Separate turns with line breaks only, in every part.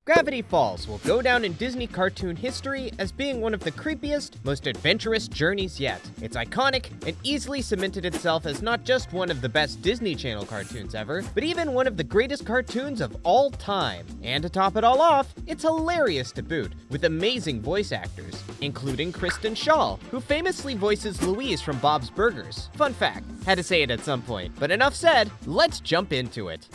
Gravity Falls will go down in Disney cartoon history as being one of the creepiest, most adventurous journeys yet. It's iconic and easily cemented itself as not just one of the best Disney Channel cartoons ever, but even one of the greatest cartoons of all time. And to top it all off, it's hilarious to boot, with amazing voice actors, including Kristen Schaal, who famously voices Louise from Bob's Burgers. Fun fact, had to say it at some point. But enough said, let's jump into it.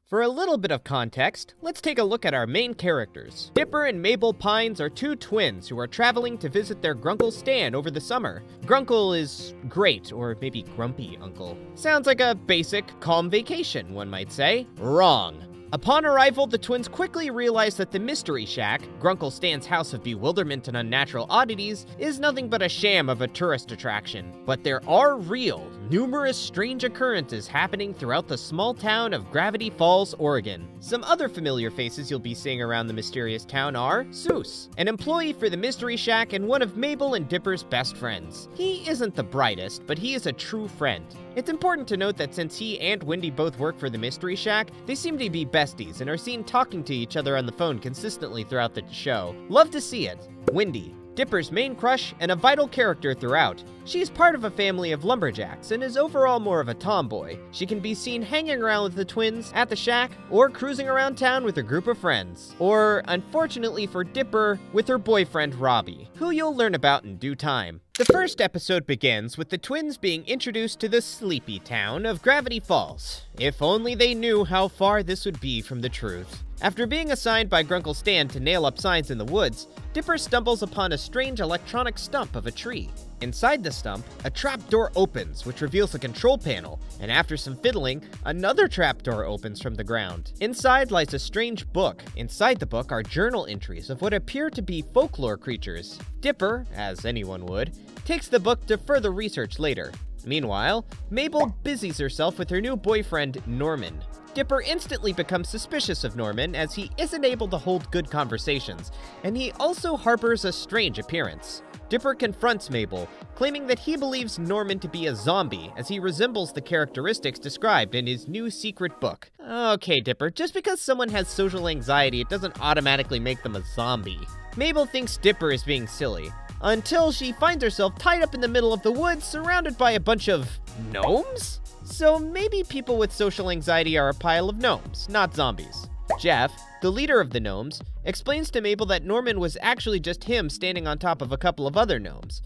For a little bit of context, let's take a look at our main characters. Dipper and Mabel Pines are two twins who are traveling to visit their Grunkle Stan over the summer. Grunkle is great, or maybe grumpy uncle. Sounds like a basic, calm vacation, one might say. Wrong. Upon arrival, the twins quickly realize that the Mystery Shack, Grunkle Stan's house of bewilderment and unnatural oddities, is nothing but a sham of a tourist attraction. But there are real, numerous strange occurrences happening throughout the small town of Gravity Falls, Oregon. Some other familiar faces you'll be seeing around the mysterious town are Seuss, an employee for the Mystery Shack and one of Mabel and Dipper's best friends. He isn't the brightest, but he is a true friend. It's important to note that since he and Wendy both work for the Mystery Shack, they seem to be besties and are seen talking to each other on the phone consistently throughout the show. Love to see it. Wendy, Dipper's main crush and a vital character throughout. She's part of a family of lumberjacks and is overall more of a tomboy. She can be seen hanging around with the twins at the shack or cruising around town with a group of friends. Or, unfortunately for Dipper, with her boyfriend Robbie, who you'll learn about in due time. The first episode begins with the twins being introduced to the sleepy town of Gravity Falls. If only they knew how far this would be from the truth. After being assigned by Grunkle Stan to nail up signs in the woods, Dipper stumbles upon a strange electronic stump of a tree. Inside the stump, a trapdoor opens, which reveals a control panel, and after some fiddling, another trapdoor opens from the ground. Inside lies a strange book. Inside the book are journal entries of what appear to be folklore creatures. Dipper, as anyone would, takes the book to further research later. Meanwhile, Mabel busies herself with her new boyfriend, Norman. Dipper instantly becomes suspicious of Norman as he isn't able to hold good conversations, and he also harbors a strange appearance. Dipper confronts Mabel, claiming that he believes Norman to be a zombie, as he resembles the characteristics described in his new secret book. Okay, Dipper, just because someone has social anxiety, it doesn't automatically make them a zombie. Mabel thinks Dipper is being silly, until she finds herself tied up in the middle of the woods, surrounded by a bunch of gnomes? So maybe people with social anxiety are a pile of gnomes, not zombies. Jeff, the leader of the gnomes, explains to Mabel that Norman was actually just him standing on top of a couple of other gnomes.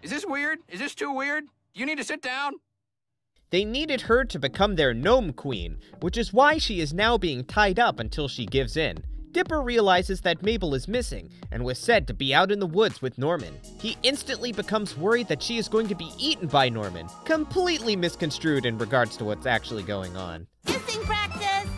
Is this weird? Is this too weird? You need to sit down?
They needed her to become their gnome queen, which is why she is now being tied up until she gives in. Dipper realizes that Mabel is missing and was said to be out in the woods with Norman. He instantly becomes worried that she is going to be eaten by Norman, completely misconstrued in regards to what's actually going on.
Kissing practice!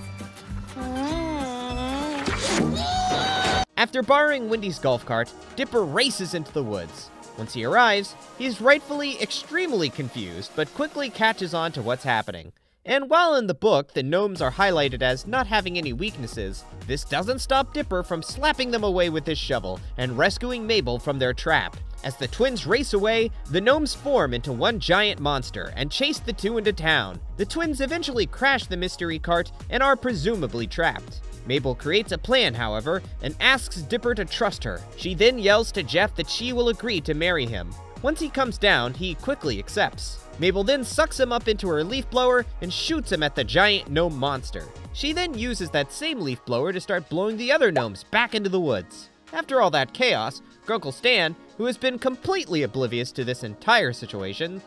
After borrowing Wendy's golf cart, Dipper races into the woods. Once he arrives, he's rightfully extremely confused, but quickly catches on to what's happening. And while in the book, the gnomes are highlighted as not having any weaknesses, this doesn't stop Dipper from slapping them away with his shovel and rescuing Mabel from their trap. As the twins race away, the gnomes form into one giant monster and chase the two into town. The twins eventually crash the mystery cart and are presumably trapped. Mabel creates a plan, however, and asks Dipper to trust her. She then yells to Jeff that she will agree to marry him. Once he comes down, he quickly accepts. Mabel then sucks him up into her leaf blower and shoots him at the giant gnome monster. She then uses that same leaf blower to start blowing the other gnomes back into the woods. After all that chaos, Grunkle Stan, who has been completely oblivious to this entire situation,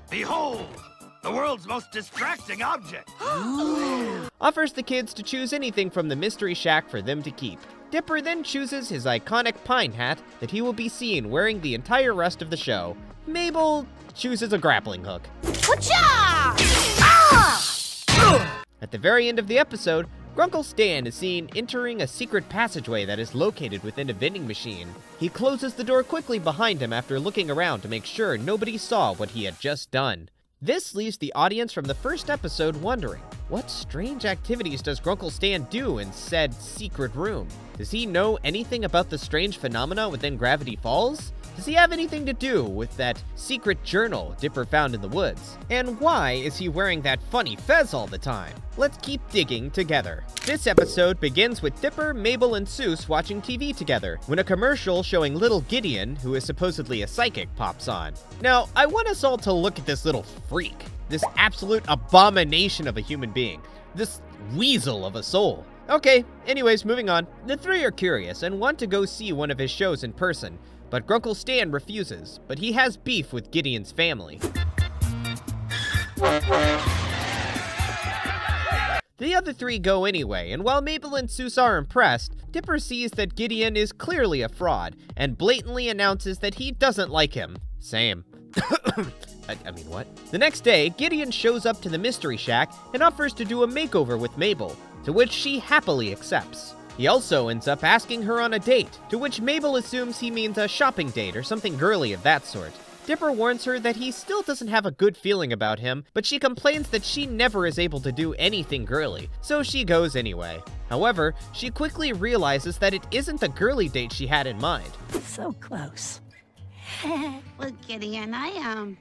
behold, the world's most distracting object,
offers the kids to choose anything from the Mystery Shack for them to keep. Dipper then chooses his iconic pine hat that he will be seen wearing the entire rest of the show. Mabel chooses a grappling hook. At the very end of the episode, Grunkle Stan is seen entering a secret passageway that is located within a vending machine. He closes the door quickly behind him after looking around to make sure nobody saw what he had just done. This leaves the audience from the first episode wondering, what strange activities does Grunkle Stan do in said secret room? Does he know anything about the strange phenomena within Gravity Falls? Does he have anything to do with that secret journal Dipper found in the woods? And why is he wearing that funny fez all the time? Let's keep digging together. This episode begins with Dipper, Mabel, and Seuss watching TV together when a commercial showing little Gideon, who is supposedly a psychic, pops on. Now, I want us all to look at this little freak, this absolute abomination of a human being, this weasel of a soul. Okay, anyways, moving on. The three are curious and want to go see one of his shows in person, but Grunkle Stan refuses, but he has beef with Gideon's family. The other three go anyway, and while Mabel and Seuss are impressed, Dipper sees that Gideon is clearly a fraud, and blatantly announces that he doesn't like him. Same. I mean, what? The next day, Gideon shows up to the Mystery Shack and offers to do a makeover with Mabel, to which she happily accepts. He also ends up asking her on a date, to which Mabel assumes he means a shopping date or something girly of that sort. Dipper warns her that he still doesn't have a good feeling about him, but she complains that she never is able to do anything girly, so she goes anyway. However, she quickly realizes that it isn't the girly date she had in mind.
So close. Look, Gideon, I am.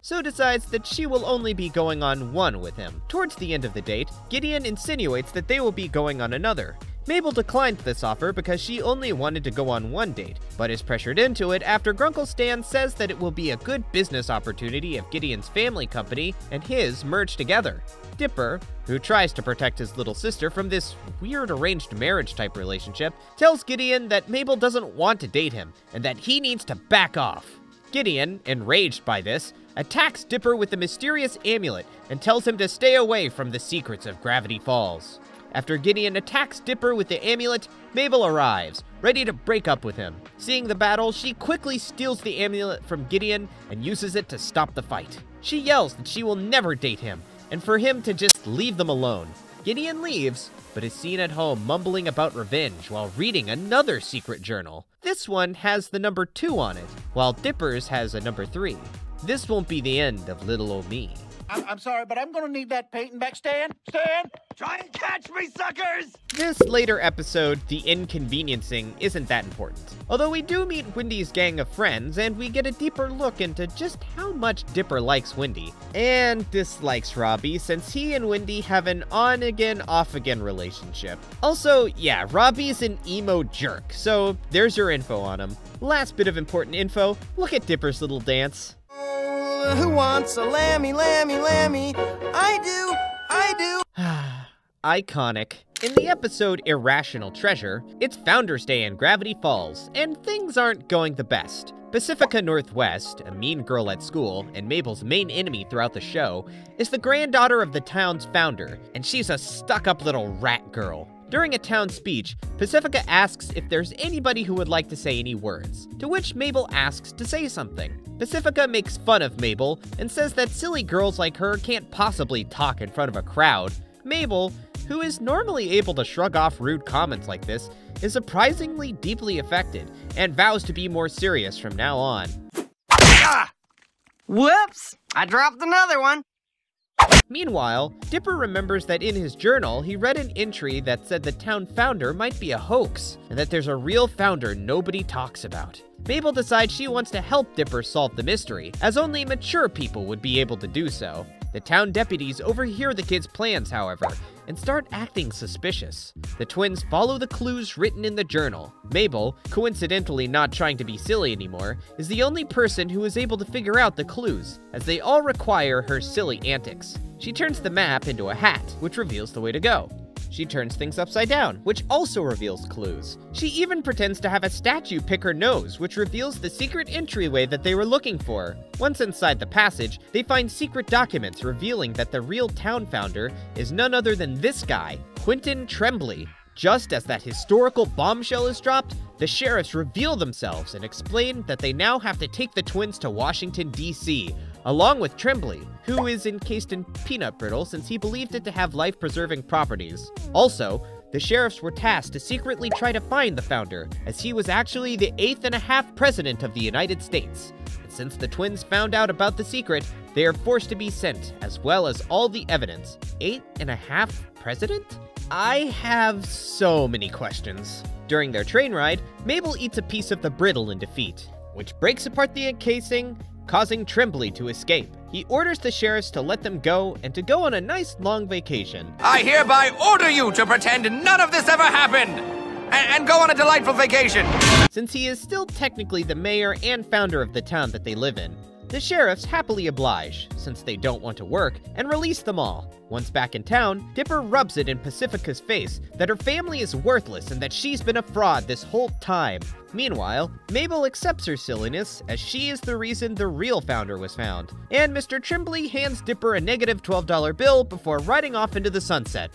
So decides that she will only be going on one with him. Towards the end of the date, Gideon insinuates that they will be going on another. Mabel declined this offer because she only wanted to go on one date, but is pressured into it after Grunkle Stan says that it will be a good business opportunity if Gideon's family company and his merge together. Dipper, who tries to protect his little sister from this weird arranged marriage type relationship, tells Gideon that Mabel doesn't want to date him and that he needs to back off. Gideon, enraged by this, attacks Dipper with the mysterious amulet and tells him to stay away from the secrets of Gravity Falls. After Gideon attacks Dipper with the amulet, Mabel arrives, ready to break up with him. Seeing the battle, she quickly steals the amulet from Gideon and uses it to stop the fight. She yells that she will never date him, and for him to just leave them alone. Gideon leaves, but is seen at home mumbling about revenge while reading another secret journal. This one has the number 2 on it, while Dipper's has a number 3. This won't be the end of little old me.
I'm sorry, but I'm gonna need that painting back. Stan! Try and catch me, suckers!
This later episode, the inconveniencing, isn't that important. Although we do meet Wendy's gang of friends, and we get a deeper look into just how much Dipper likes Wendy, and dislikes Robbie, since he and Wendy have an on-again, off-again relationship. Also, yeah, Robbie's an emo jerk, so there's your info on him. Last bit of important info, look at Dipper's little dance.
Who wants a lammy, lammy, lammy? I do.
Iconic. In the episode Irrational Treasure, it's Founders Day in Gravity Falls, and things aren't going the best. Pacifica Northwest, a mean girl at school and Mabel's main enemy throughout the show, is the granddaughter of the town's founder, and she's a stuck-up little rat girl. During a town speech, Pacifica asks if there's anybody who would like to say any words, to which Mabel asks to say something. Pacifica makes fun of Mabel and says that silly girls like her can't possibly talk in front of a crowd. Mabel, who is normally able to shrug off rude comments like this, is surprisingly deeply affected and vows to be more serious from now on.
Whoops! I dropped another one.
Meanwhile, Dipper remembers that in his journal, he read an entry that said the town founder might be a hoax, and that there's a real founder nobody talks about. Mabel decides she wants to help Dipper solve the mystery, as only mature people would be able to do so. The town deputies overhear the kids' plans, however, and start acting suspicious. The twins follow the clues written in the journal. Mabel, coincidentally not trying to be silly anymore, is the only person who is able to figure out the clues, as they all require her silly antics. She turns the map into a hat, which reveals the way to go. She turns things upside down, which also reveals clues. She even pretends to have a statue pick her nose, which reveals the secret entryway that they were looking for. Once inside the passage, they find secret documents revealing that the real town founder is none other than this guy, Quentin Tremblay. Just as that historical bombshell is dropped, the sheriffs reveal themselves and explain that they now have to take the twins to Washington, D.C., along with Tremblay, who is encased in peanut brittle since he believed it to have life-preserving properties. Also, the sheriffs were tasked to secretly try to find the founder, as he was actually the 8th-and-a-half president of the United States. And since the twins found out about the secret, they are forced to be sent, as well as all the evidence. 8.5 president? I have so many questions. During their train ride, Mabel eats a piece of the brittle in defeat. which breaks apart the encasing, causing Trembly to escape. He orders the sheriffs to let them go and to go on a nice long vacation.
I hereby order you to pretend none of this ever happened and go on a delightful vacation.
Since he is still technically the mayor and founder of the town that they live in, the sheriffs happily oblige, since they don't want to work, and release them all. Once back in town, Dipper rubs it in Pacifica's face that her family is worthless and that she's been a fraud this whole time. Meanwhile, Mabel accepts her silliness, as she is the reason the real founder was found. And Mr. Trembly hands Dipper a negative $12 bill before riding off into the sunset.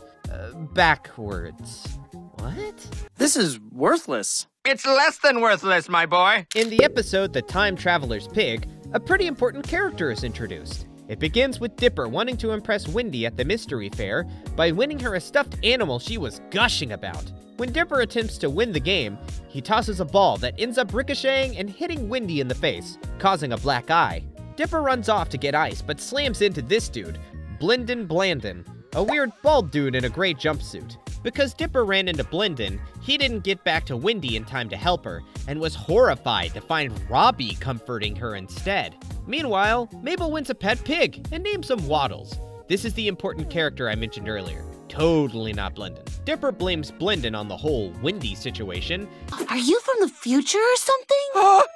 Backwards. What?
This is worthless.
It's less than worthless, my boy.
In the episode The Time Traveler's Pig, a pretty important character is introduced. It begins with Dipper wanting to impress Wendy at the mystery fair by winning her a stuffed animal she was gushing about. When Dipper attempts to win the game, he tosses a ball that ends up ricocheting and hitting Wendy in the face, causing a black eye. Dipper runs off to get ice, but slams into this dude, Blendon Blandon, a weird bald dude in a gray jumpsuit. Because Dipper ran into Blendon, he didn't get back to Wendy in time to help her, and was horrified to find Robbie comforting her instead. Meanwhile, Mabel wins a pet pig and names him Waddles. This is the important character I mentioned earlier. Totally not Blendon. Dipper blames Blendon on the whole Wendy situation.
Are you from the future or something?
No!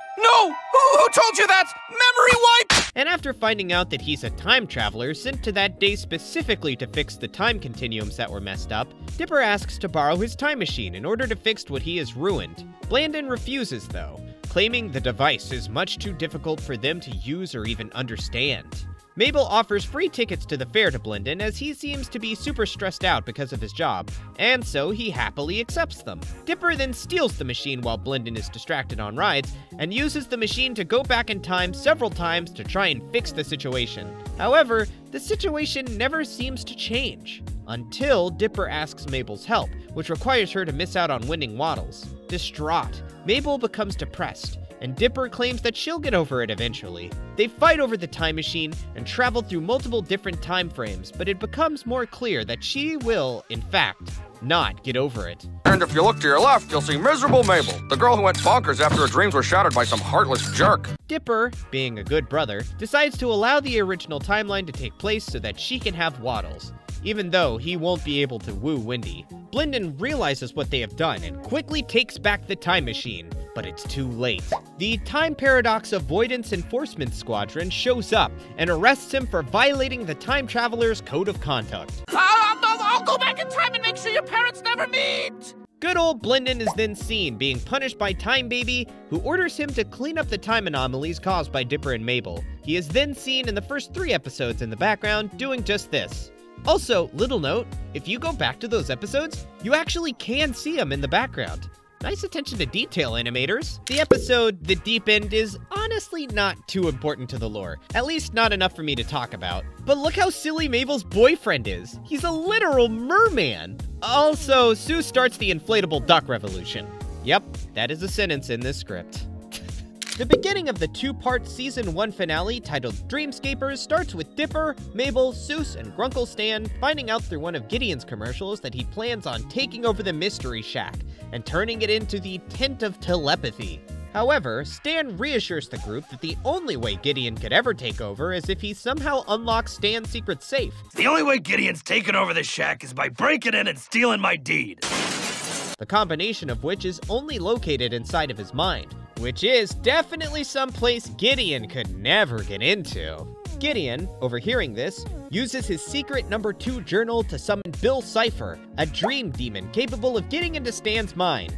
Who told you that? Memory wipe!
And after finding out that he's a time traveler sent to that day specifically to fix the time continuums that were messed up, Dipper asks to borrow his time machine in order to fix what he has ruined. Blandon refuses though, claiming the device is much too difficult for them to use or even understand. Mabel offers free tickets to the fair to Blendon as he seems to be super stressed out because of his job, and so he happily accepts them. Dipper then steals the machine while Blendon is distracted on rides, and uses the machine to go back in time several times to try and fix the situation. However, the situation never seems to change, until Dipper asks Mabel's help, which requires her to miss out on winning Waddles. Distraught, Mabel becomes depressed, and Dipper claims that she'll get over it eventually. They fight over the time machine and travel through multiple different time frames, but it becomes more clear that she will, in fact, not get over it.
And if you look to your left, you'll see miserable Mabel, the girl who went bonkers after her dreams were shattered by some heartless jerk.
Dipper, being a good brother, decides to allow the original timeline to take place so that she can have Waddles, even though he won't be able to woo Wendy. Blendon realizes what they have done and quickly takes back the time machine, but it's too late. The Time Paradox Avoidance Enforcement Squadron shows up and arrests him for violating the Time Traveler's Code of Conduct.
I'll go back in time and make sure your parents never meet!
Good old Blendon is then seen being punished by Time Baby, who orders him to clean up the time anomalies caused by Dipper and Mabel. He is then seen in the first 3 episodes in the background doing just this. Also, little note, if you go back to those episodes, you actually can see him in the background. Nice attention to detail, animators. The episode, The Deep End, is honestly not too important to the lore. At least not enough for me to talk about. But look how silly Mabel's boyfriend is. He's a literal merman. Also, Sue starts the inflatable duck revolution. Yep, that is a sentence in this script. The beginning of the 2-part Season 1 finale titled Dreamscapers starts with Dipper, Mabel, Seuss, and Grunkle Stan finding out through one of Gideon's commercials that he plans on taking over the Mystery Shack and turning it into the Tent of Telepathy. However, Stan reassures the group that the only way Gideon could ever take over is if he somehow unlocks Stan's secret safe.
The only way Gideon's taking over the shack is by breaking in and stealing my deed.
The combination of which is only located inside of his mind, which is definitely someplace Gideon could never get into. Gideon, overhearing this, uses his secret number 2 journal to summon Bill Cipher, a dream demon capable of getting into Stan's mind.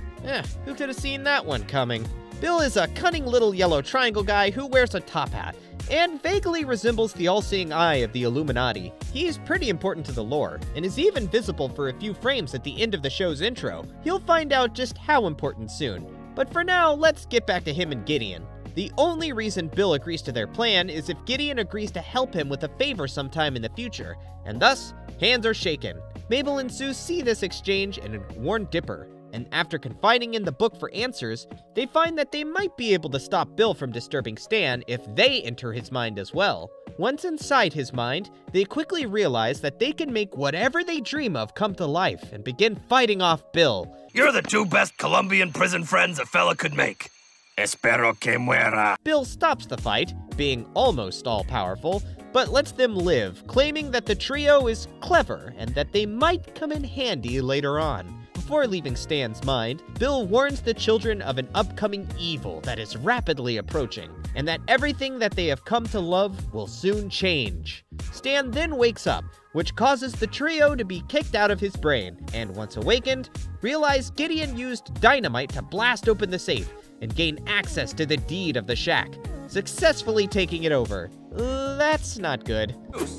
Who could have seen that one coming? Bill is a cunning little yellow triangle guy who wears a top hat, and vaguely resembles the all-seeing eye of the Illuminati. He's pretty important to the lore, and is even visible for a few frames at the end of the show's intro. You'll find out just how important soon. But for now, let's get back to him and Gideon. The only reason Bill agrees to their plan is if Gideon agrees to help him with a favor sometime in the future, and thus, hands are shaken. Mabel and Sue see this exchange and warn Dipper, and after confiding in the book for answers, they find that they might be able to stop Bill from disturbing Stan if they enter his mind as well. Once inside his mind, they quickly realize that they can make whatever they dream of come to life and begin fighting off Bill.
You're the 2 best Colombian prison friends a fella could make. Espero que muera.
Bill stops the fight, being almost all-powerful, but lets them live, claiming that the trio is clever and that they might come in handy later on. Before leaving Stan's mind, Bill warns the children of an upcoming evil that is rapidly approaching, and that everything that they have come to love will soon change. Stan then wakes up, which causes the trio to be kicked out of his brain, and once awakened, realize Gideon used dynamite to blast open the safe and gain access to the deed of the shack, successfully taking it over. That's not good.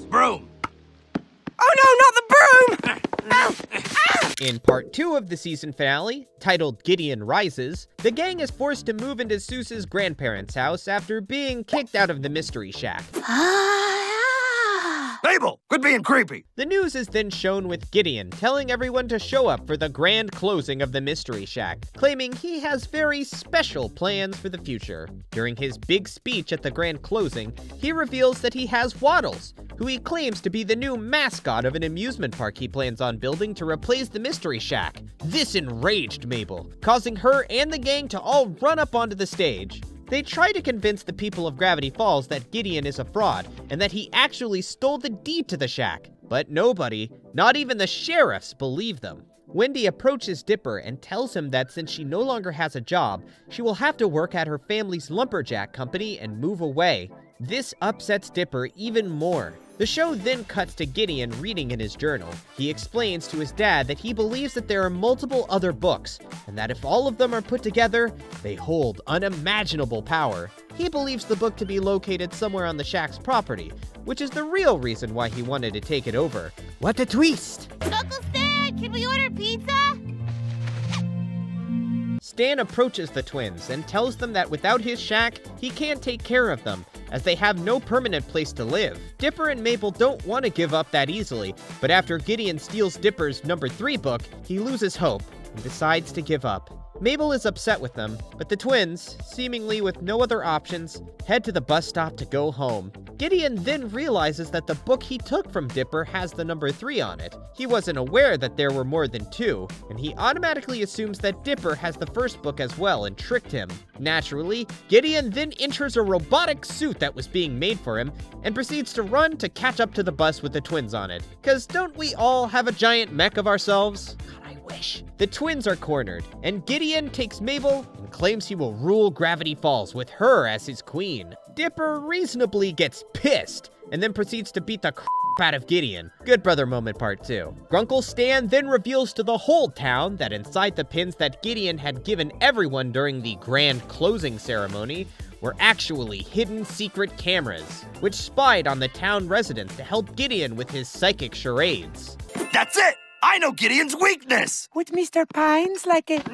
Broom.
Oh no, not the broom! Ow! Ow!
In part 2 of the season finale, titled Gideon Rises, the gang is forced to move into Seuss's grandparents' house after being kicked out of the Mystery Shack.
Mabel, quit being creepy.
The news is then shown with Gideon telling everyone to show up for the grand closing of the Mystery Shack, claiming he has very special plans for the future. During his big speech at the grand closing, he reveals that he has Waddles, who he claims to be the new mascot of an amusement park he plans on building to replace the Mystery Shack. This enraged Mabel, causing her and the gang to all run up onto the stage. They try to convince the people of Gravity Falls that Gideon is a fraud and that he actually stole the deed to the shack. But nobody, not even the sheriffs, believe them. Wendy approaches Dipper and tells him that since she no longer has a job, she will have to work at her family's lumberjack company and move away. This upsets Dipper even more. The show then cuts to Gideon reading in his journal. He explains to his dad that he believes that there are multiple other books, and that if all of them are put together, they hold unimaginable power. He believes the book to be located somewhere on the shack's property, which is the real reason why he wanted to take it over. What a twist!
Uncle Stan, can we order pizza?
Stan approaches the twins and tells them that without his shack, he can't take care of them, as they have no permanent place to live. Dipper and Mabel don't want to give up that easily, but after Gideon steals Dipper's number 3 book, he loses hope and decides to give up. Mabel is upset with them, but the twins, seemingly with no other options, head to the bus stop to go home. Gideon then realizes that the book he took from Dipper has the number 3 on it. He wasn't aware that there were more than 2, and he automatically assumes that Dipper has the first book as well and tricked him. Naturally, Gideon then enters a robotic suit that was being made for him and proceeds to run to catch up to the bus with the twins on it. 'Cause don't we all have a giant mech of ourselves? Wish. The twins are cornered, and Gideon takes Mabel and claims he will rule Gravity Falls with her as his queen. Dipper reasonably gets pissed, and then proceeds to beat the crap out of Gideon. Good brother moment part 2. Grunkle Stan then reveals to the whole town that inside the pins that Gideon had given everyone during the grand closing ceremony were actually hidden secret cameras, which spied on the town residents to help Gideon with his psychic charades.
That's it! I know Gideon's weakness!
Would Mr. Pines like it?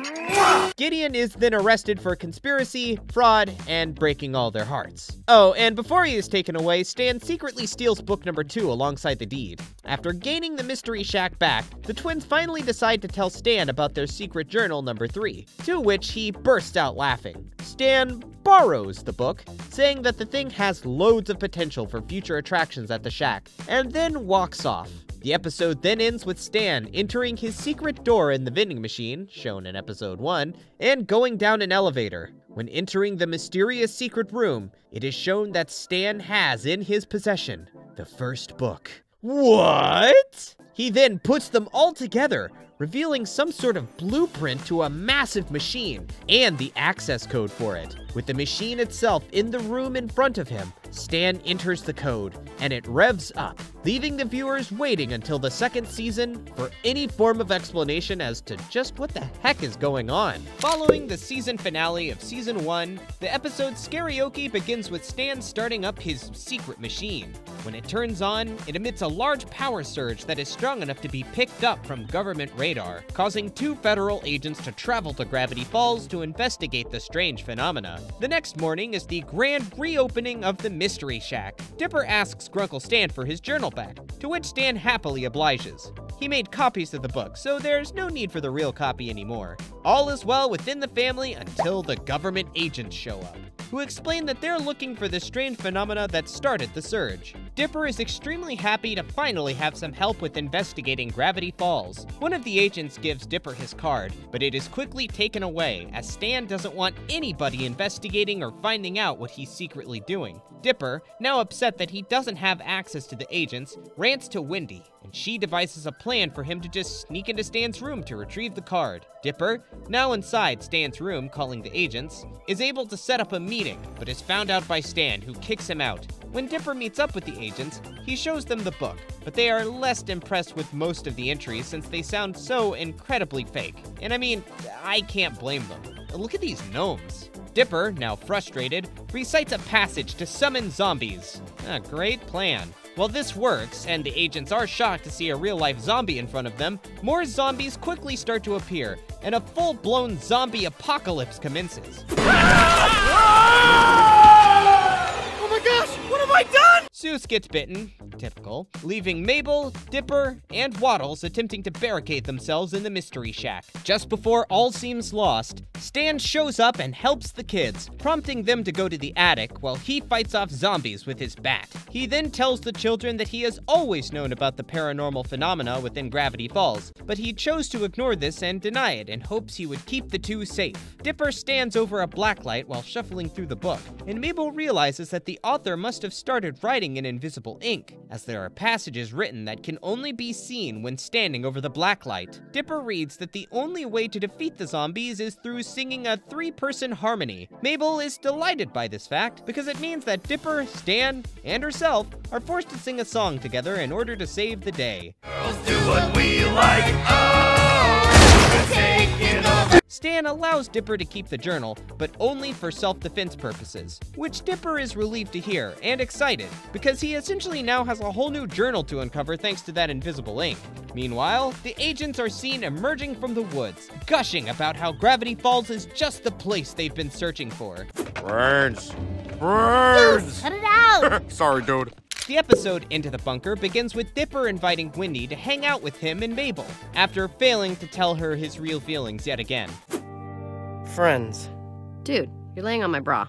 Gideon is then arrested for conspiracy, fraud, and breaking all their hearts. Oh, and before he is taken away, Stan secretly steals book number 2 alongside the deed. After gaining the Mystery Shack back, the twins finally decide to tell Stan about their secret journal number 3, to which he bursts out laughing. Stan borrows the book, saying that the thing has loads of potential for future attractions at the shack, and then walks off. The episode then ends with Stan entering his secret door in the vending machine, shown in episode 1, and going down an elevator. When entering the mysterious secret room, it is shown that Stan has in his possession the first book. What? He then puts them all together, revealing some sort of blueprint to a massive machine and the access code for it. With the machine itself in the room in front of him, Stan enters the code, and it revs up, leaving the viewers waiting until the second season for any form of explanation as to just what the heck is going on. Following the season finale of season 1, the episode Scarioke begins with Stan starting up his secret machine. When it turns on, it emits a large power surge that is strong enough to be picked up from government radar, causing 2 federal agents to travel to Gravity Falls to investigate the strange phenomena. The next morning is the grand reopening of the Mystery Shack. Dipper asks Grunkle Stan for his journal back, to which Stan happily obliges. He made copies of the book, so there's no need for the real copy anymore. All is well within the family until the government agents show up, who explain that they're looking for the strange phenomena that started the surge. Dipper is extremely happy to finally have some help with investigating Gravity Falls. One of the agents gives Dipper his card, but it is quickly taken away as Stan doesn't want anybody investigating or finding out what he's secretly doing. Dipper, now upset that he doesn't have access to the agents, rants to Wendy, and she devises a plan for him to just sneak into Stan's room to retrieve the card. Dipper, now inside Stan's room calling the agents, is able to set up a meeting, but is found out by Stan, who kicks him out. When Dipper meets up with the agents, he shows them the book, but they are less impressed with most of the entries since they sound so incredibly fake. And I mean, I can't blame them. Look at these gnomes. Dipper, now frustrated, recites a passage to summon zombies. A great plan. While this works, and the agents are shocked to see a real-life zombie in front of them, more zombies quickly start to appear, and a full-blown zombie apocalypse commences.
Oh my gosh, what have I done?
Seuss gets bitten, typical, leaving Mabel, Dipper, and Waddles attempting to barricade themselves in the mystery shack. Just before all seems lost, Stan shows up and helps the kids, prompting them to go to the attic while he fights off zombies with his bat. He then tells the children that he has always known about the paranormal phenomena within Gravity Falls, but he chose to ignore this and deny it in hopes he would keep the two safe. Dipper stands over a blacklight while shuffling through the book, and Mabel realizes that the author must have started writing in invisible ink, as there are passages written that can only be seen when standing over the blacklight. Dipper reads that the only way to defeat the zombies is through singing a three-person harmony. Mabel is delighted by this fact because it means that Dipper, Stan, and herself are forced to sing a song together in order to save the day.
Girls do what we like. Oh, we're taking over.
Stan allows Dipper to keep the journal, but only for self-defense purposes, which Dipper is relieved to hear and excited, because he essentially now has a whole new journal to uncover thanks to that invisible ink. Meanwhile, the agents are seen emerging from the woods, gushing about how Gravity Falls is just the place they've been searching for.
Brains. Brains.
Cut it out!
Sorry, dude.
The episode Into the Bunker begins with Dipper inviting Wendy to hang out with him and Mabel, after failing to tell her his real feelings yet again.
Friends.
Dude, you're laying on my bra.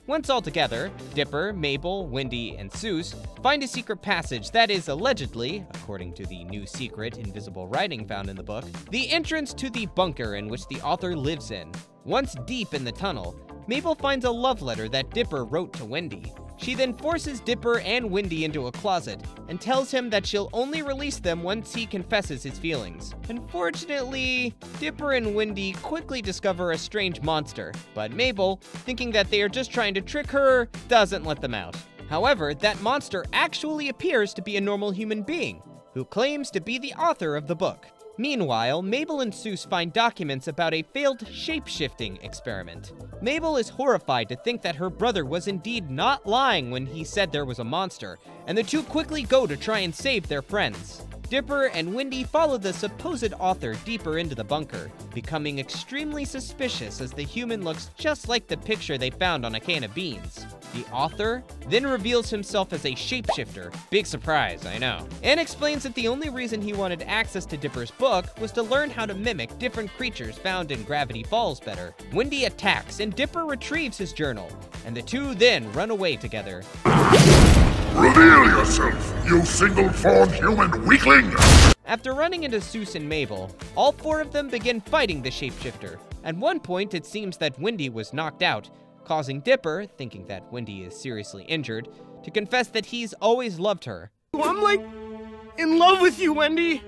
Once all together, Dipper, Mabel, Wendy, and Seuss find a secret passage that is allegedly, according to the new secret invisible writing found in the book, the entrance to the bunker in which the author lives in. Once deep in the tunnel, Mabel finds a love letter that Dipper wrote to Wendy. She then forces Dipper and Wendy into a closet and tells him that she'll only release them once he confesses his feelings. Unfortunately, Dipper and Wendy quickly discover a strange monster, but Mabel, thinking that they are just trying to trick her, doesn't let them out. However, that monster actually appears to be a normal human being, who claims to be the author of the book. Meanwhile, Mabel and Seuss find documents about a failed shape-shifting experiment. Mabel is horrified to think that her brother was indeed not lying when he said there was a monster, and the two quickly go to try and save their friends. Dipper and Wendy follow the supposed author deeper into the bunker, becoming extremely suspicious as the human looks just like the picture they found on a can of beans. The author then reveals himself as a shapeshifter, big surprise, I know, and explains that the only reason he wanted access to Dipper's book was to learn how to mimic different creatures found in Gravity Falls better. Wendy attacks and Dipper retrieves his journal, and the two then run away together.
Reveal yourself, you single-formed human weakling!
After running into Seuss and Mabel, all four of them begin fighting the shapeshifter. At one point, it seems that Wendy was knocked out, causing Dipper, thinking that Wendy is seriously injured, to confess that he's always loved her.
I'm like in love with you, Wendy.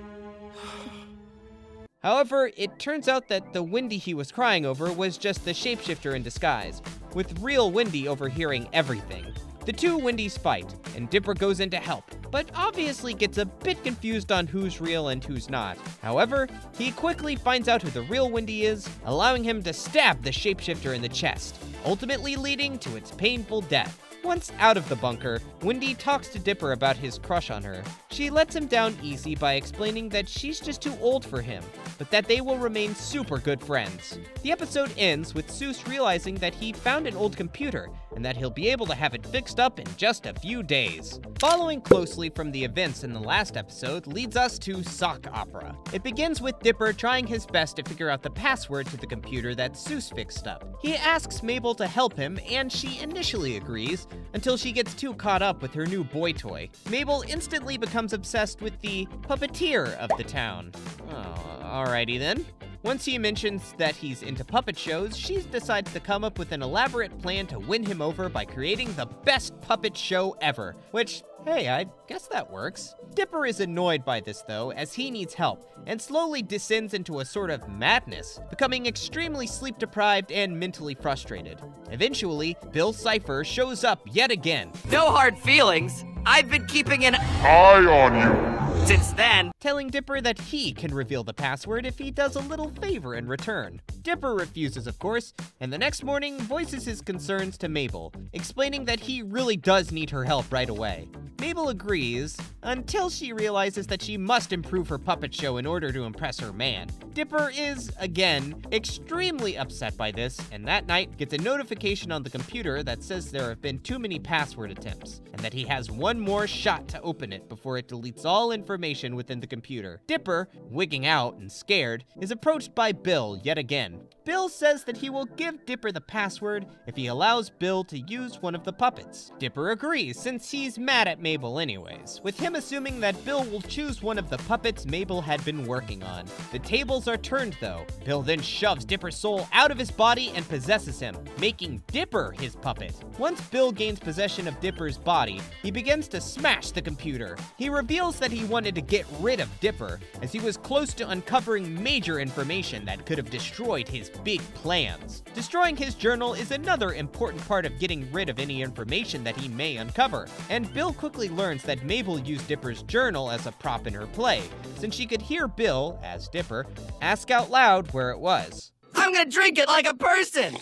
However, it turns out that the Wendy he was crying over was just the shapeshifter in disguise, with real Wendy overhearing everything. The two Wendys fight, and Dipper goes in to help, but obviously gets a bit confused on who's real and who's not. However, he quickly finds out who the real Wendy is, allowing him to stab the shapeshifter in the chest, ultimately leading to its painful death. Once out of the bunker, Wendy talks to Dipper about his crush on her. She lets him down easy by explaining that she's just too old for him, but that they will remain super good friends. The episode ends with Seuss realizing that he found an old computer and that he'll be able to have it fixed up in just a few days. Following closely from the events in the last episode leads us to Sock Opera. It begins with Dipper trying his best to figure out the password to the computer that Seuss fixed up. He asks Mabel to help him, and she initially agrees, until she gets too caught up with her new boy toy. Mabel instantly becomes obsessed with the puppeteer of the town. Oh, alrighty then. Once he mentions that he's into puppet shows, she decides to come up with an elaborate plan to win him over by creating the best puppet show ever, which, hey, I guess that works. Dipper is annoyed by this though, as he needs help, and slowly descends into a sort of madness, becoming extremely sleep-deprived and mentally frustrated. Eventually, Bill Cipher shows up yet again.
No hard feelings. I've been keeping an
Eye on you.
since then.
Telling Dipper that he can reveal the password if he does a little favor in return. Dipper refuses, of course, and the next morning voices his concerns to Mabel, explaining that he really does need her help right away. Mabel agrees, until she realizes that she must improve her puppet show in order to impress her man. Dipper is, again, extremely upset by this, and that night gets a notification on the computer that says there have been too many password attempts, and that he has one more shot to open it before it deletes all information within the computer. Dipper, wigging out and scared, is approached by Bill yet again. Bill says that he will give Dipper the password if he allows Bill to use one of the puppets. Dipper agrees, since he's mad at Mabel anyways, with him assuming that Bill will choose one of the puppets Mabel had been working on. The tables are turned though. Bill then shoves Dipper's soul out of his body and possesses him, making Dipper his puppet. Once Bill gains possession of Dipper's body, he begins to smash the computer. He reveals that he wanted to get rid of Dipper, as he was close to uncovering major information that could have destroyed his big plans. Destroying his journal is another important part of getting rid of any information that he may uncover, and Bill quickly learns that Mabel used Dipper's journal as a prop in her play, since she could hear Bill, as Dipper, ask out loud where it was.
I'm gonna drink it like a person.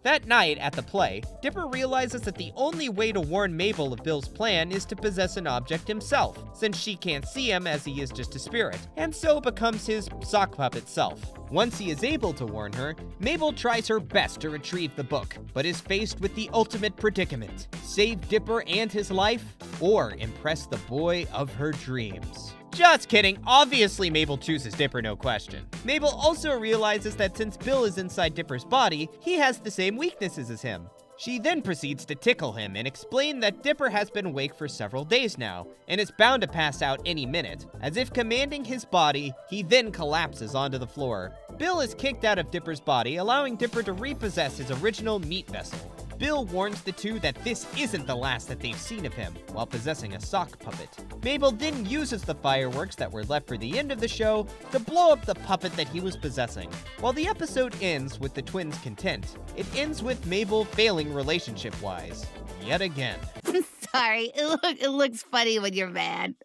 That night at the play, Dipper realizes that the only way to warn Mabel of Bill's plan is to possess an object himself, since she can't see him as he is just a spirit, and so becomes his sock puppet self. Once he is able to warn her, Mabel tries her best to retrieve the book, but is faced with the ultimate predicament: save Dipper and his life, or impress the boy of her dreams. Just kidding, obviously Mabel chooses Dipper, no question. Mabel also realizes that since Bill is inside Dipper's body, he has the same weaknesses as him. She then proceeds to tickle him and explain that Dipper has been awake for several days now, and is bound to pass out any minute. As if commanding his body, he then collapses onto the floor. Bill is kicked out of Dipper's body, allowing Dipper to repossess his original meat vessel. Bill warns the two that this isn't the last that they've seen of him, while possessing a sock puppet. Mabel then uses the fireworks that were left for the end of the show to blow up the puppet that he was possessing. While the episode ends with the twins' content, it ends with Mabel failing relationship-wise, yet again.
I'm sorry. It looks funny when you're mad.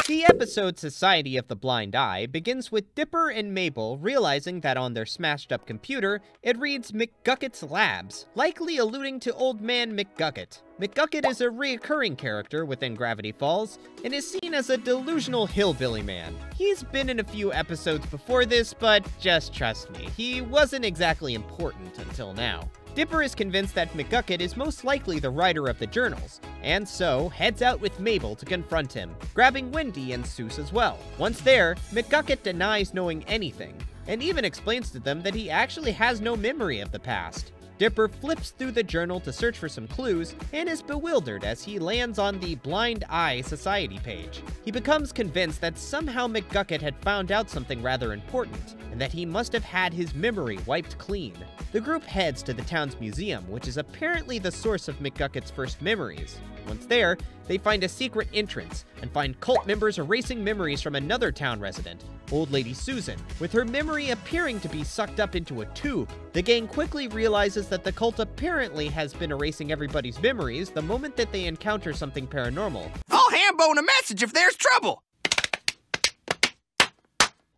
The episode Society of the Blind Eye begins with Dipper and Mabel realizing that on their smashed-up computer, it reads McGucket's Labs, likely alluding to Old Man McGucket. McGucket is a reoccurring character within Gravity Falls, and is seen as a delusional hillbilly man. He's been in a few episodes before this, but just trust me, he wasn't exactly important until now. Dipper is convinced that McGucket is most likely the writer of the journals, and so heads out with Mabel to confront him, grabbing Wendy and Seuss as well. Once there, McGucket denies knowing anything, and even explains to them that he actually has no memory of the past. Dipper flips through the journal to search for some clues, and is bewildered as he lands on the Blind Eye Society page. He becomes convinced that somehow McGucket had found out something rather important, and that he must have had his memory wiped clean. The group heads to the town's museum, which is apparently the source of McGucket's first memories. Once there, they find a secret entrance, and find cult members erasing memories from another town resident, Old Lady Susan, with her memory appearing to be sucked up into a tube. The gang quickly realizes that the cult apparently has been erasing everybody's memories the moment that they encounter something paranormal.
I'll hand-bone a message if there's trouble.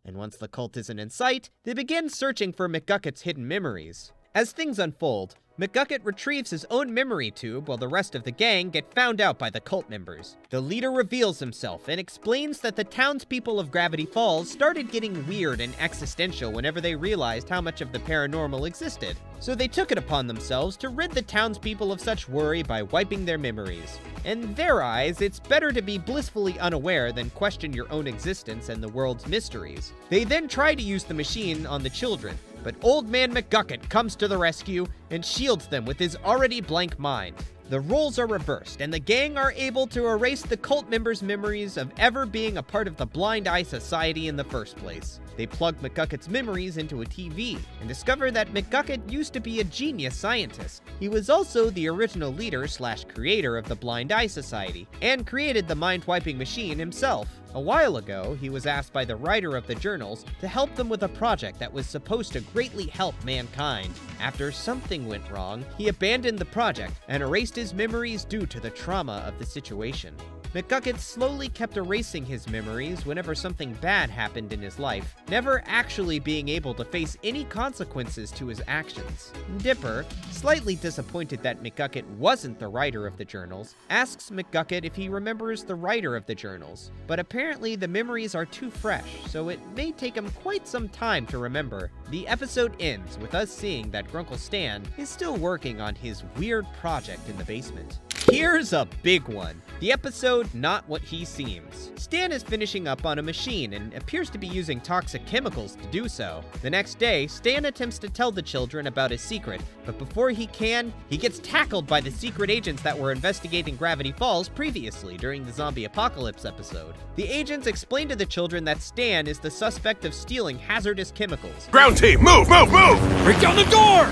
And once the cult isn't in sight, they begin searching for McGucket's hidden memories. As things unfold, McGucket retrieves his own memory tube while the rest of the gang get found out by the cult members. The leader reveals himself and explains that the townspeople of Gravity Falls started getting weird and existential whenever they realized how much of the paranormal existed. So they took it upon themselves to rid the townspeople of such worry by wiping their memories. In their eyes, it's better to be blissfully unaware than question your own existence and the world's mysteries. They then try to use the machine on the children, But Old Man McGucket comes to the rescue and shields them with his already blank mind. The roles are reversed, and the gang are able to erase the cult members' memories of ever being a part of the Blind Eye Society in the first place. They plug McGucket's memories into a TV and discover that McGucket used to be a genius scientist. He was also the original leader/creator of the Blind Eye Society and created the mind-wiping machine himself. A while ago, he was asked by the writer of the journals to help them with a project that was supposed to greatly help mankind. After something went wrong, he abandoned the project and erased his memories due to the trauma of the situation. McGucket slowly kept erasing his memories whenever something bad happened in his life, never actually being able to face any consequences to his actions. Dipper, slightly disappointed that McGucket wasn't the writer of the journals, asks McGucket if he remembers the writer of the journals, but apparently the memories are too fresh, so it may take him quite some time to remember. The episode ends with us seeing that Grunkle Stan is still working on his weird project in the basement. Here's a big one. The episode, Not What He Seems. Stan is finishing up on a machine and appears to be using toxic chemicals to do so. The next day, Stan attempts to tell the children about his secret, but before he can, he gets tackled by the secret agents that were investigating Gravity Falls previously during the zombie apocalypse episode. The agents explain to the children that Stan is the suspect of stealing hazardous chemicals.
Ground team, move, move, move!
Break down the door!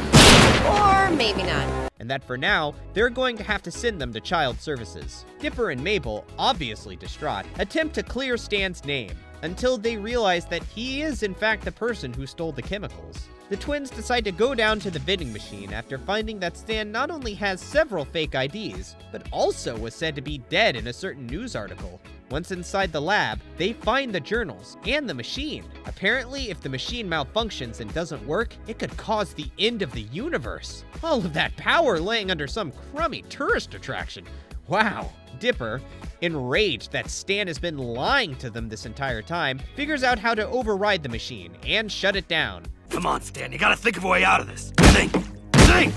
Or maybe not.
And that for now, they're going to have to send them to child services. Dipper and Mabel, obviously distraught, attempt to clear Stan's name, until they realize that he is in fact the person who stole the chemicals. The twins decide to go down to the vending machine after finding that Stan not only has several fake IDs, but also was said to be dead in a certain news article. Once inside the lab, they find the journals and the machine. Apparently, if the machine malfunctions and doesn't work, it could cause the end of the universe. All of that power laying under some crummy tourist attraction. Wow. Dipper, enraged that Stan has been lying to them this entire time, figures out how to override the machine and shut it down.
Come on, Stan, you gotta think of a way out of this. Think! Think!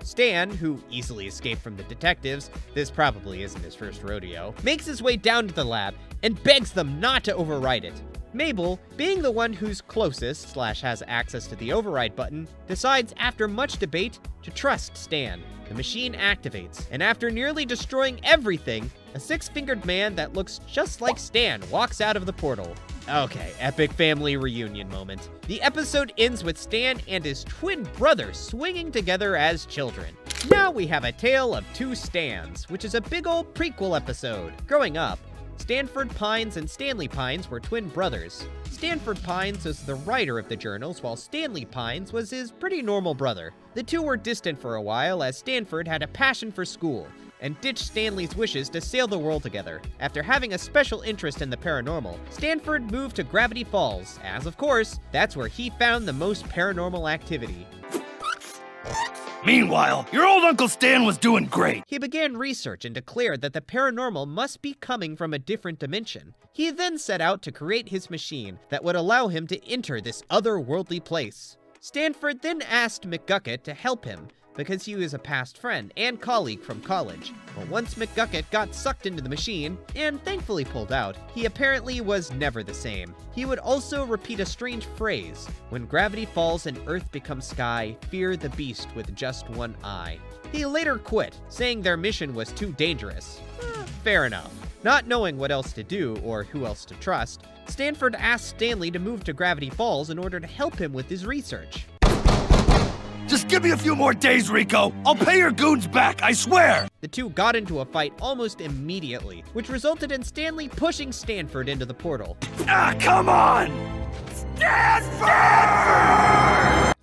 Stan, who easily escaped from the detectives, this probably isn't his first rodeo, makes his way down to the lab and begs them not to override it. Mabel, being the one who's closest / has access to the override button, decides after much debate to trust Stan. The machine activates, and after nearly destroying everything, a six-fingered man that looks just like Stan walks out of the portal. Okay, epic family reunion moment. The episode ends with Stan and his twin brother swinging together as children. Now we have a tale of two Stans, which is a big old prequel episode. Growing up, Stanford Pines and Stanley Pines were twin brothers. Stanford Pines was the writer of the journals, while Stanley Pines was his pretty normal brother. The two were distant for a while as Stanford had a passion for school and ditched Stanley's wishes to sail the world together. After having a special interest in the paranormal, Stanford moved to Gravity Falls, as of course, that's where he found the most paranormal activity.
Meanwhile, your old Uncle Stan was doing great.
He began research and declared that the paranormal must be coming from a different dimension. He then set out to create his machine that would allow him to enter this otherworldly place. Stanford then asked McGucket to help him, because he was a past friend and colleague from college. But once McGucket got sucked into the machine, and thankfully pulled out, he apparently was never the same. He would also repeat a strange phrase: "When gravity falls and earth becomes sky, fear the beast with just one eye." He later quit, saying their mission was too dangerous. Fair enough. Not knowing what else to do or who else to trust, Stanford asked Stanley to move to Gravity Falls in order to help him with his research.
Just give me a few more days, Rico. I'll pay your goons back, I swear.
The two got into a fight almost immediately, which resulted in Stanley pushing Stanford into the portal.
Ah, come on! Stanford!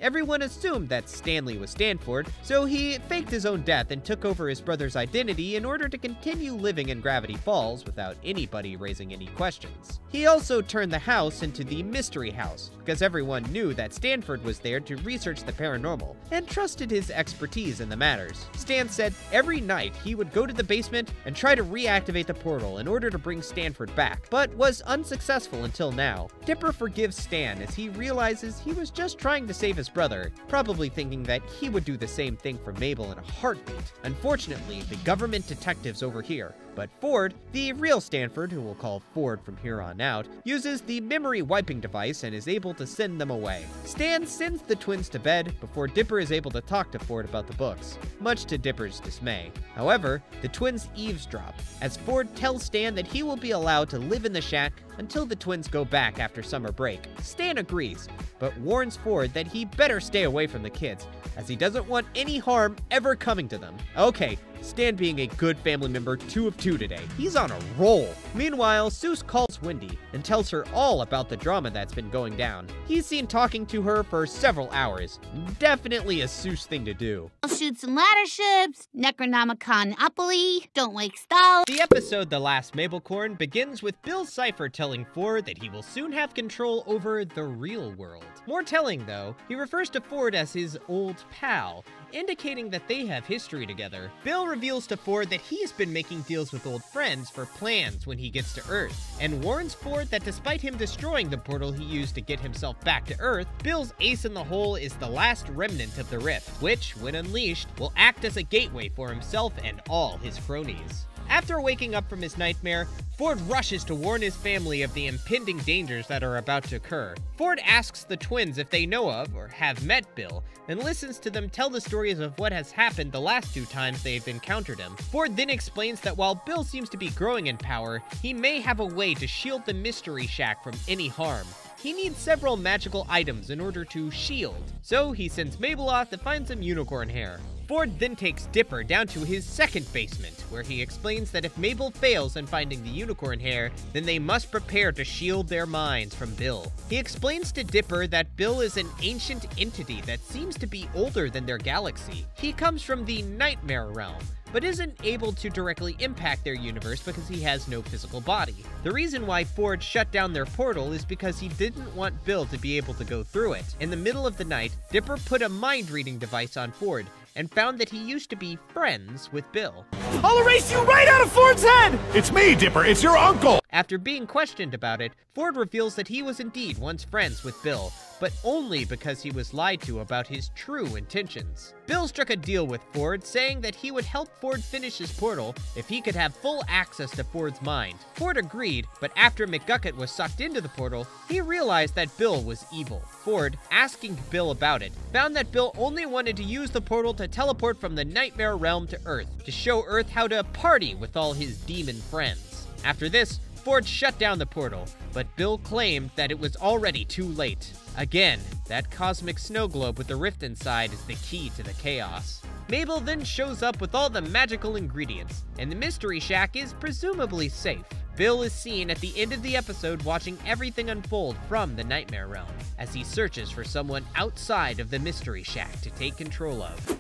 Everyone assumed that Stanley was Stanford, so he faked his own death and took over his brother's identity in order to continue living in Gravity Falls without anybody raising any questions. He also turned the house into the Mystery House, because everyone knew that Stanford was there to research the paranormal and trusted his expertise in the matters. Stan said every night night, he would go to the basement and try to reactivate the portal in order to bring Stanford back, but was unsuccessful until now. Dipper forgives Stan as he realizes he was just trying to save his brother, probably thinking that he would do the same thing for Mabel in a heartbeat. Unfortunately, the government detectives overhear, but Ford, the real Stanford, who we'll call Ford from here on out, uses the memory wiping device and is able to send them away. Stan sends the twins to bed before Dipper is able to talk to Ford about the books, much to Dipper's dismay. However, the twins eavesdrop, as Ford tells Stan that he will be allowed to live in the shack until the twins go back after summer break. Stan agrees, but warns Ford that he better stay away from the kids, as he doesn't want any harm ever coming to them. Okay, Stan being a good family member 2 of 2 today. He's on a roll. Meanwhile, Seuss calls Wendy and tells her all about the drama that's been going down. He's seen talking to her for several hours. Definitely a Seuss thing to do.
I'll shoot some ladder ships, Necronomicon Uppily, Don't Wake Stall.
The episode The Last Mabelcorn begins with Bill Cipher telling Ford that he will soon have control over the real world. More telling though, he refers to Ford as his old pal, indicating that they have history together. Bill reveals to Ford that he's been making deals with old friends for plans when he gets to Earth, and warns Ford that despite him destroying the portal he used to get himself back to Earth, Bill's ace in the hole is the last remnant of the rift, which, when unleashed, will act as a gateway for himself and all his cronies. After waking up from his nightmare, Ford rushes to warn his family of the impending dangers that are about to occur. Ford asks the twins if they know of or have met Bill, and listens to them tell the stories of what has happened the last 2 times they've encountered him. Ford then explains that while Bill seems to be growing in power, he may have a way to shield the Mystery Shack from any harm. He needs several magical items in order to shield, so he sends Mabel off to find some unicorn hair. Ford then takes Dipper down to his second basement, where he explains that if Mabel fails in finding the unicorn hair, then they must prepare to shield their minds from Bill. He explains to Dipper that Bill is an ancient entity that seems to be older than their galaxy. He comes from the Nightmare Realm, but isn't able to directly impact their universe because he has no physical body. The reason why Ford shut down their portal is because he didn't want Bill to be able to go through it. In the middle of the night, Dipper put a mind-reading device on Ford, and found that he used to be friends with Bill.
I'll erase you right out of Ford's head!
It's me, Dipper. It's your uncle.
After being questioned about it, Ford reveals that he was indeed once friends with Bill, but only because he was lied to about his true intentions. Bill struck a deal with Ford, saying that he would help Ford finish his portal if he could have full access to Ford's mind. Ford agreed, but after McGucket was sucked into the portal, he realized that Bill was evil. Ford, asking Bill about it, found that Bill only wanted to use the portal to teleport from the Nightmare Realm to Earth, to show Earth how to party with all his demon friends. After this, Ford shut down the portal, but Bill claimed that it was already too late. Again, that cosmic snow globe with the rift inside is the key to the chaos. Mabel then shows up with all the magical ingredients, and the Mystery Shack is presumably safe. Bill is seen at the end of the episode watching everything unfold from the Nightmare Realm, as he searches for someone outside of the Mystery Shack to take control of.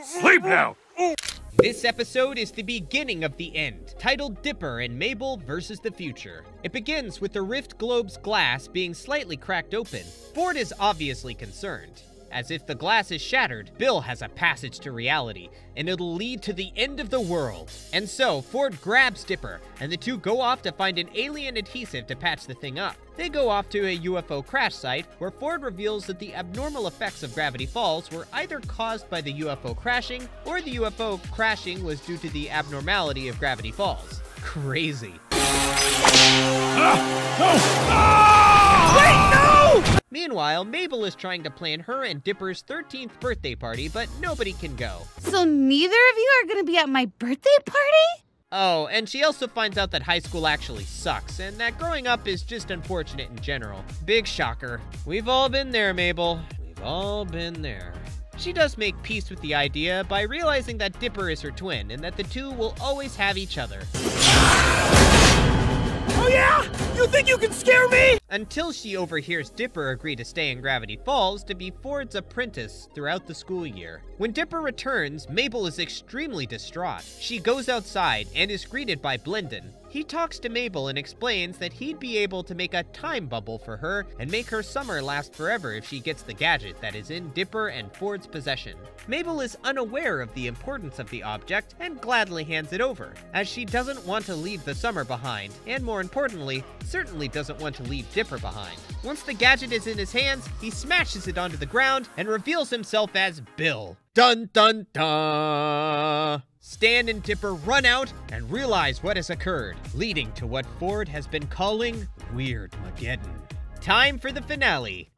Sleep now.
This episode is the beginning of the end, titled Dipper and Mabel versus the Future. It begins with the Rift Globe's glass being slightly cracked open. Ford is obviously concerned. As if the glass is shattered, Bill has a passage to reality, and it'll lead to the end of the world. And so, Ford grabs Dipper, and the two go off to find an alien adhesive to patch the thing up. They go off to a UFO crash site, where Ford reveals that the abnormal effects of gravity falls were either caused by the UFO crashing, or the UFO crashing was due to the abnormality of gravity falls. Crazy.
Wait, no!
Meanwhile, Mabel is trying to plan her and Dipper's 13th birthday party, but nobody can go.
So neither of you are gonna be at my birthday party?
Oh, and she also finds out that high school actually sucks, and that growing up is just unfortunate in general. Big shocker. We've all been there, Mabel. We've all been there. She does make peace with the idea by realizing that Dipper is her twin, and that the two will always have each other.
Oh yeah? You think you can scare me?
until she overhears Dipper agree to stay in Gravity Falls to be Ford's apprentice throughout the school year. When Dipper returns, Mabel is extremely distraught. She goes outside and is greeted by Blendon. He talks to Mabel and explains that he'd be able to make a time bubble for her and make her summer last forever if she gets the gadget that is in Dipper and Ford's possession. Mabel is unaware of the importance of the object and gladly hands it over, as she doesn't want to leave the summer behind, and more importantly, certainly doesn't want to leave Dipper behind. Once the gadget is in his hands, he smashes it onto the ground and reveals himself as Bill. Dun dun dun! Stan and Dipper run out and realize what has occurred, leading to what Ford has been calling Weirdmageddon. Time for the finale.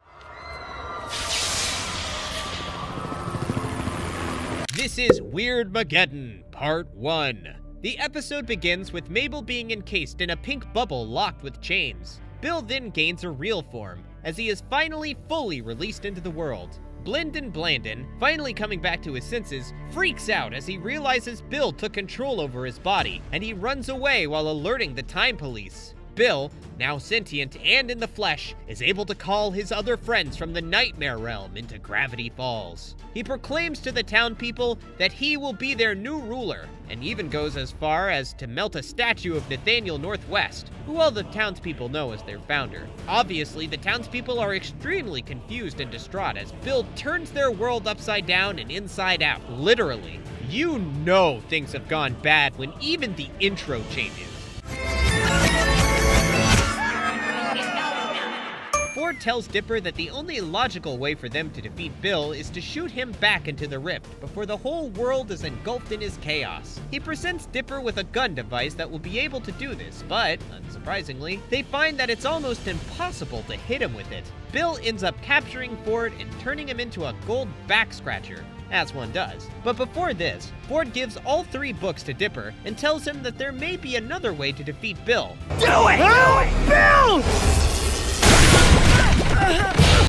This is Weirdmageddon, Part 1. The episode begins with Mabel being encased in a pink bubble locked with chains. Bill then gains a real form, as he is finally fully released into the world. Blendon Blandon, finally coming back to his senses, freaks out as he realizes Bill took control over his body, and he runs away while alerting the time police. Bill, now sentient and in the flesh, is able to call his other friends from the Nightmare Realm into Gravity Falls. He proclaims to the town people that he will be their new ruler, and even goes as far as to melt a statue of Nathaniel Northwest, who all the townspeople know as their founder. Obviously, the townspeople are extremely confused and distraught as Bill turns their world upside down and inside out, literally. You know things have gone bad when even the intro changes. Ford tells Dipper that the only logical way for them to defeat Bill is to shoot him back into the rift before the whole world is engulfed in his chaos. He presents Dipper with a gun device that will be able to do this, but, unsurprisingly, they find that it's almost impossible to hit him with it. Bill ends up capturing Ford and turning him into a gold back scratcher, as one does. But before this, Ford gives all 3 books to Dipper and tells him that there may be another way to defeat Bill.
Do it! Bill!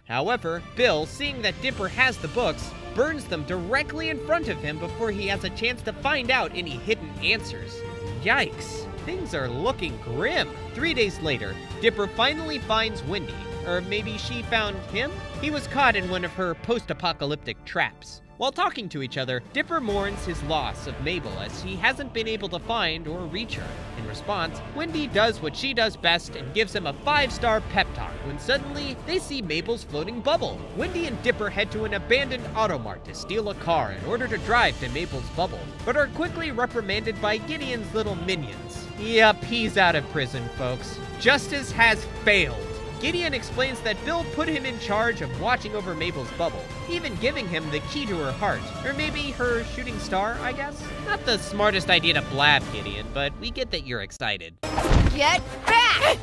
However, Bill, seeing that Dipper has the books, burns them directly in front of him before he has a chance to find out any hidden answers. Yikes, things are looking grim. 3 days later, Dipper finally finds Wendy. Or maybe she found him? He was caught in one of her post-apocalyptic traps. While talking to each other, Dipper mourns his loss of Mabel as he hasn't been able to find or reach her. In response, Wendy does what she does best and gives him a 5-star pep talk when suddenly they see Mabel's floating bubble. Wendy and Dipper head to an abandoned automart to steal a car in order to drive to Mabel's bubble, but are quickly reprimanded by Gideon's little minions. Yep, he's out of prison, folks. Justice has failed. Gideon explains that Bill put him in charge of watching over Mabel's bubble, even giving him the key to her heart. Or maybe her shooting star, I guess? Not the smartest idea to blab, Gideon, but we get that you're excited.
Get back!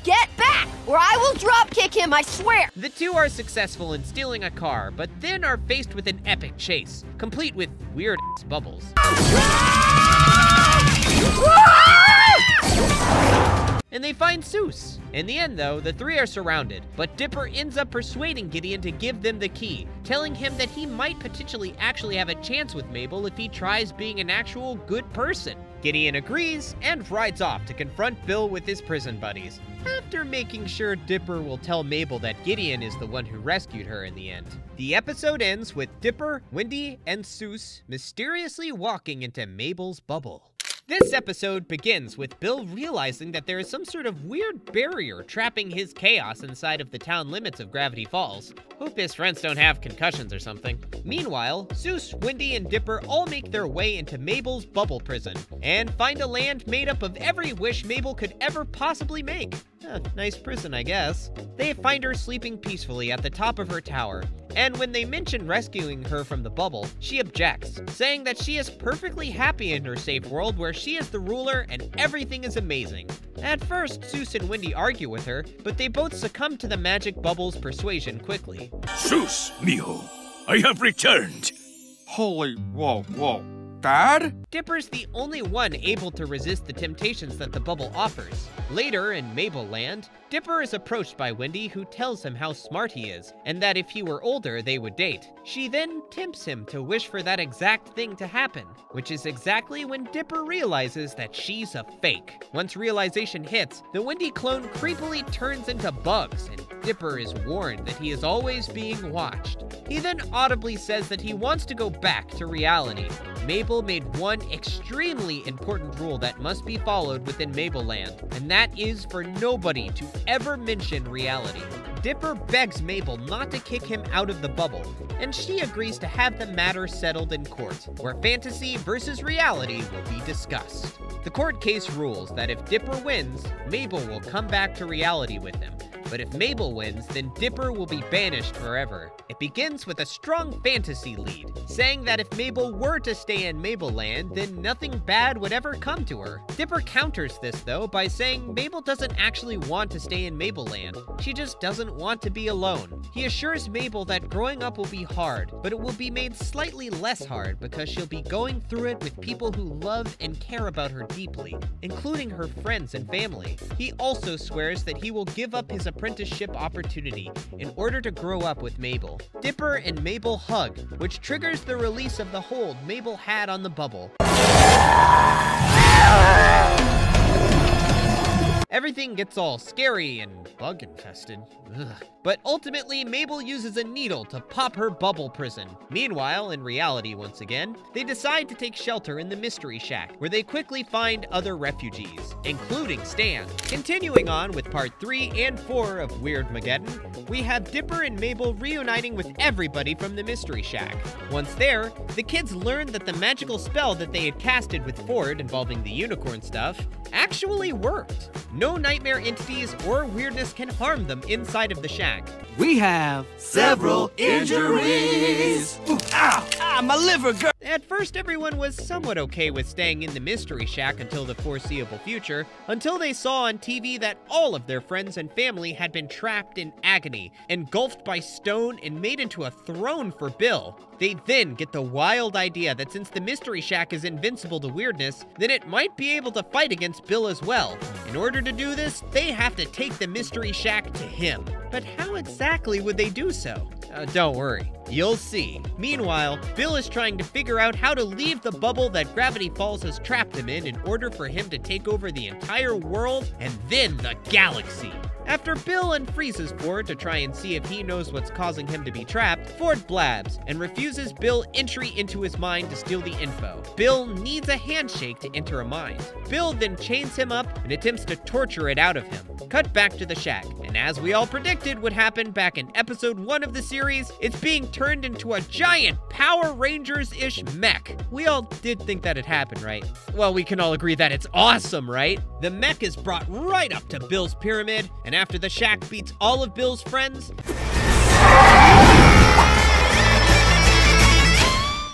Get back, or I will drop kick him, I swear!
The two are successful in stealing a car, but then are faced with an epic chase, complete with weird-ass bubbles. And they find Seuss. In the end, though, the 3 are surrounded, but Dipper ends up persuading Gideon to give them the key, telling him that he might potentially actually have a chance with Mabel if he tries being an actual good person. Gideon agrees and rides off to confront Bill with his prison buddies, after making sure Dipper will tell Mabel that Gideon is the one who rescued her in the end. The episode ends with Dipper, Wendy, and Seuss mysteriously walking into Mabel's bubble. This episode begins with Bill realizing that there is some sort of weird barrier trapping his chaos inside of the town limits of Gravity Falls. Hope his friends don't have concussions or something. Meanwhile, Seuss, Wendy, and Dipper all make their way into Mabel's bubble prison and find a land made up of every wish Mabel could ever possibly make. Nice prison, I guess. They find her sleeping peacefully at the top of her tower, and when they mention rescuing her from the bubble, she objects, saying that she is perfectly happy in her safe world where she is the ruler and everything is amazing. At first, Seuss and Wendy argue with her, but they both succumb to the magic bubble's persuasion quickly.
Seuss, mijo, I have returned.
Holy, whoa. Dad?
Dipper's the only one able to resist the temptations that the bubble offers. Later, in Mabel Land, Dipper is approached by Wendy, who tells him how smart he is, and that if he were older, they would date. She then tempts him to wish for that exact thing to happen, which is exactly when Dipper realizes that she's a fake. Once realization hits, the Wendy clone creepily turns into bugs, and Dipper is warned that he is always being watched. He then audibly says that he wants to go back to reality. Mabel made one extremely important rule that must be followed within Mabel Land, and that is for nobody to ever mention reality. Dipper begs Mabel not to kick him out of the bubble, and she agrees to have the matter settled in court, where fantasy versus reality will be discussed. The court case rules that if Dipper wins, Mabel will come back to reality with him. But if Mabel wins, then Dipper will be banished forever. It begins with a strong fantasy lead, saying that if Mabel were to stay in Mabel Land, then nothing bad would ever come to her. Dipper counters this, though, by saying Mabel doesn't actually want to stay in Mabel Land. She just doesn't want to be alone. He assures Mabel that growing up will be hard, but it will be made slightly less hard because she'll be going through it with people who love and care about her deeply, including her friends and family. He also swears that he will give up his apprenticeship opportunity in order to grow up with Mabel. Dipper and Mabel hug, which triggers the release of the hold Mabel had on the bubble. Everything gets all scary and bug-infested. Ugh. But ultimately, Mabel uses a needle to pop her bubble prison. Meanwhile, in reality once again, they decide to take shelter in the Mystery Shack, where they quickly find other refugees, including Stan. Continuing on with part 3 and 4 of Weirdmageddon, we have Dipper and Mabel reuniting with everybody from the Mystery Shack. Once there, the kids learn that the magical spell that they had casted with Ford involving the unicorn stuff actually worked. No nightmare entities or weirdness can harm them inside of the shack.
We have several injuries. Ooh, ow! Ah, my liver, girl!
At first, everyone was somewhat okay with staying in the Mystery Shack until the foreseeable future, until they saw on TV that all of their friends and family had been trapped in agony, engulfed by stone, and made into a throne for Bill. They then get the wild idea that since the Mystery Shack is invincible to weirdness, then it might be able to fight against Bill as well. In order to do this, they have to take the Mystery Shack to him. But how exactly would they do so? Don't worry, you'll see. Meanwhile, Bill is trying to figure out how to leave the bubble that Gravity Falls has trapped him in order for him to take over the entire world and then the galaxy. After Bill unfreezes Ford to try and see if he knows what's causing him to be trapped, Ford blabs and refuses Bill entry into his mind to steal the info. Bill needs a handshake to enter a mind. Bill then chains him up and attempts to torture it out of him. Cut back to the shack, and as we all predicted would happen back in episode 1 of the series, it's being turned into a giant Power Rangers-ish mech. We all did think that had happened, right? Well, we can all agree that it's awesome, right? The mech is brought right up to Bill's pyramid, and after the shack beats all of Bill's friends,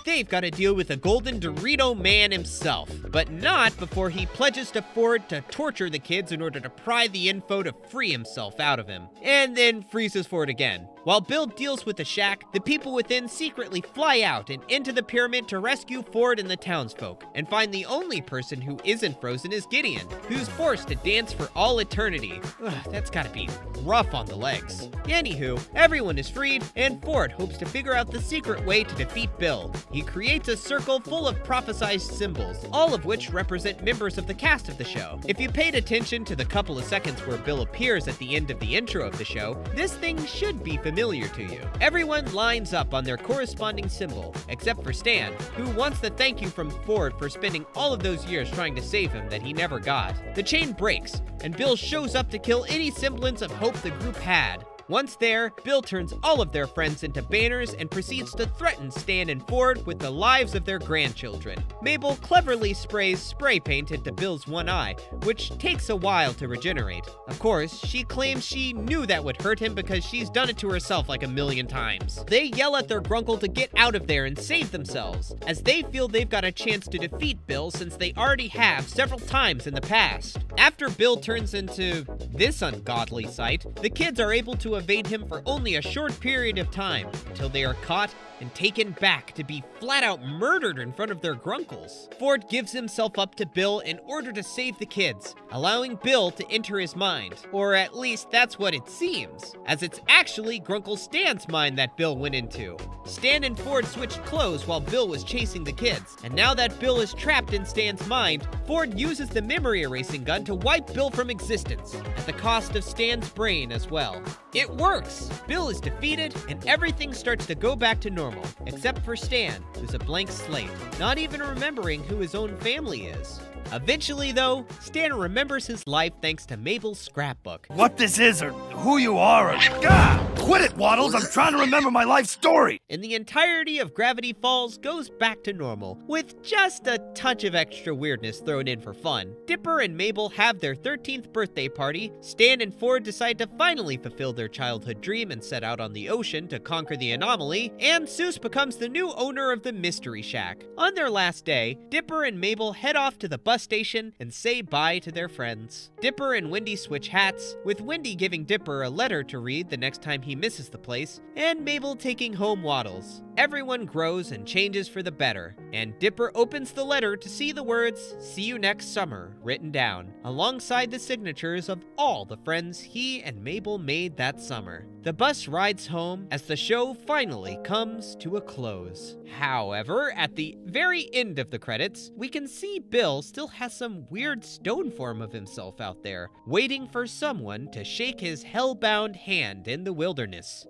they've got to deal with the Golden Dorito Man himself, but not before he pledges to Ford to torture the kids in order to pry the info to free himself out of him, and then freezes Ford again. While Bill deals with the shack, the people within secretly fly out and into the pyramid to rescue Ford and the townsfolk, and find the only person who isn't frozen is Gideon, who's forced to dance for all eternity. Ugh, that's gotta be rough on the legs. Anywho, everyone is freed, and Ford hopes to figure out the secret way to defeat Bill. He creates a circle full of prophesized symbols, all of which represent members of the cast of the show. If you paid attention to the couple of seconds where Bill appears at the end of the intro of the show, this thing should be familiar to you. Everyone lines up on their corresponding symbol, except for Stan, who wants the thank you from Ford for spending all of those years trying to save him that he never got. The chain breaks, and Bill shows up to kill any semblance of hope the group had. Once there, Bill turns all of their friends into banners and proceeds to threaten Stan and Ford with the lives of their grandchildren. Mabel cleverly sprays spray paint into Bill's one eye, which takes a while to regenerate. Of course, she claims she knew that would hurt him because she's done it to herself like 1,000,000 times. They yell at their grunkle to get out of there and save themselves, as they feel they've got a chance to defeat Bill since they already have several times in the past. After Bill turns into this ungodly sight, the kids are able to evade him for only a short period of time, until they are caught and taken back to be flat out murdered in front of their grunkles. Ford gives himself up to Bill in order to save the kids, allowing Bill to enter his mind. Or at least that's what it seems, as it's actually Grunkle Stan's mind that Bill went into. Stan and Ford switched clothes while Bill was chasing the kids, and now that Bill is trapped in Stan's mind, Ford uses the memory erasing gun to wipe Bill from existence, at the cost of Stan's brain as well. It works! Bill is defeated, and everything starts to go back to normal, except for Stan, who's a blank slate, not even remembering who his own family is. Eventually, though, Stan remembers his life thanks to Mabel's scrapbook.
What this is or who you are or... God! Quit it, Waddles! I'm trying to remember my life story!
And the entirety of Gravity Falls goes back to normal, with just a touch of extra weirdness thrown in for fun. Dipper and Mabel have their 13th birthday party, Stan and Ford decide to finally fulfill their childhood dream and set out on the ocean to conquer the anomaly, and Seuss becomes the new owner of the Mystery Shack. On their last day, Dipper and Mabel head off to the bus station and say bye to their friends. Dipper and Wendy switch hats, with Wendy giving Dipper a letter to read the next time he misses the place, and Mabel taking home Waddles. Everyone grows and changes for the better, and Dipper opens the letter to see the words, "See you next summer," written down, alongside the signatures of all the friends he and Mabel made that summer. The bus rides home as the show finally comes to a close. However, at the very end of the credits, we can see Bill still has some weird stone form of himself out there, waiting for someone to shake his hellbound hand in the wilderness.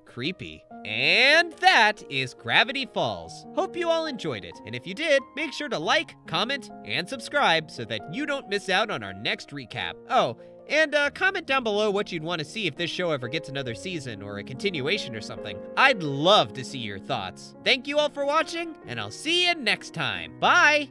Creepy. And that is Gravity Falls. Hope you all enjoyed it, and if you did, make sure to like, comment, and subscribe so that you don't miss out on our next recap. Oh, and comment down below what you'd want to see if this show ever gets another season or a continuation or something. I'd love to see your thoughts. Thank you all for watching, and I'll see you next time. Bye!